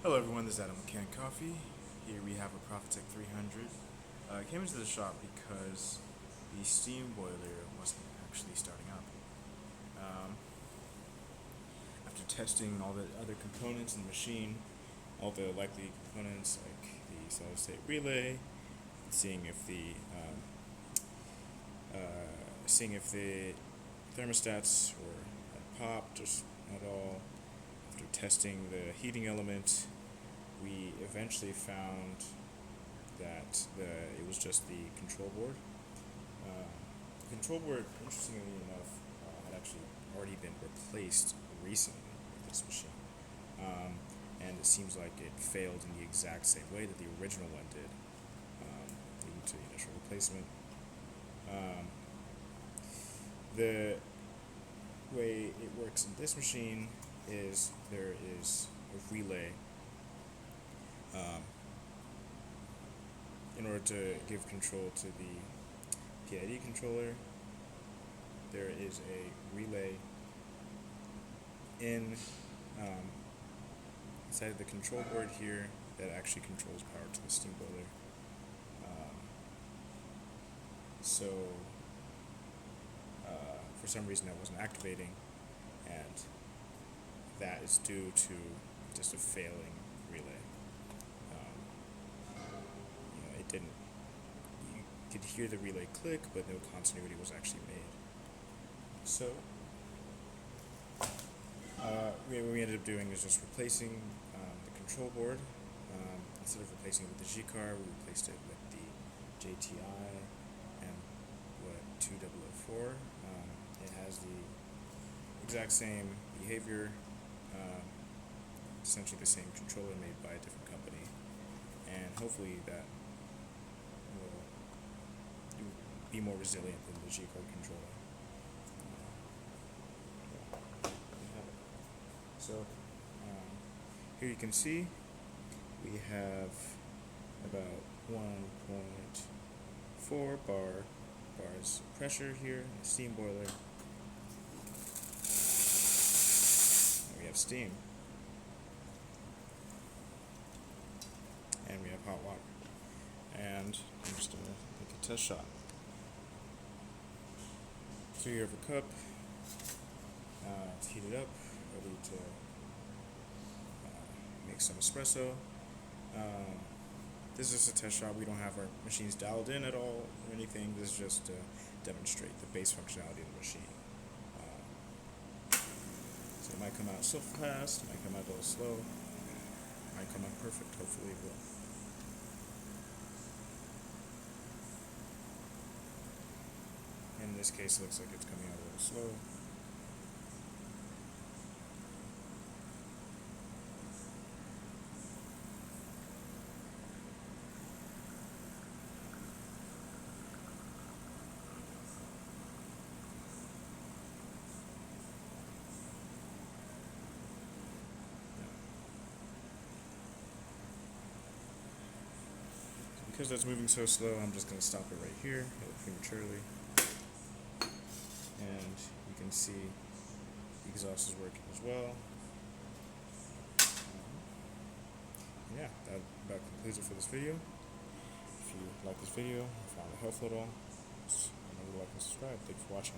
Hello everyone, this is Adam with Kanen Coffee. Here we have a Profitec 300. I came into the shop because the steam boiler wasn't actually starting up. After testing all the other components in the machine, all the likely components like the solid state relay, seeing if the thermostats had popped or at all. After testing the heating element, we eventually found that it was just the control board. The control board, interestingly enough, had actually already been replaced recently with this machine. And it seems like it failed in the exact same way that the original one did, leading to the initial replacement. The way it works in this machine is there is a relay in order to give control to the PID controller. There is a relay inside of the control board here that actually controls power to the steam boiler. For some reason that wasn't activating, and that is due to just a failing relay. It didn't. You could hear the relay click, but no continuity was actually made. So, what we ended up doing is just replacing the control board. Instead of replacing it with the G-car, we replaced it with the JTI M200 It has the exact same behavior, essentially the same controller made by a different company, and hopefully that will be more resilient than the G-card controller. So here you can see we have about 1.4 bars pressure here in the steam boiler. And we have steam. And we have hot water. And I'm just going to make a test shot. So you have a cup. It's heated up, ready to make some espresso. This is just a test shot. We don't have our machines dialed in at all or anything. This is just to demonstrate the base functionality of the machine. So it might come out so fast, it might come out a little slow, it might come out perfect, hopefully it will. In this case, it looks like it's coming out a little slow. Because that's moving so slow, I'm just going to stop it right here, prematurely. And you can see the exhaust is working as well. Yeah, that about concludes it for this video. If you like this video, found it helpful at all, remember to like and subscribe. Thanks for watching.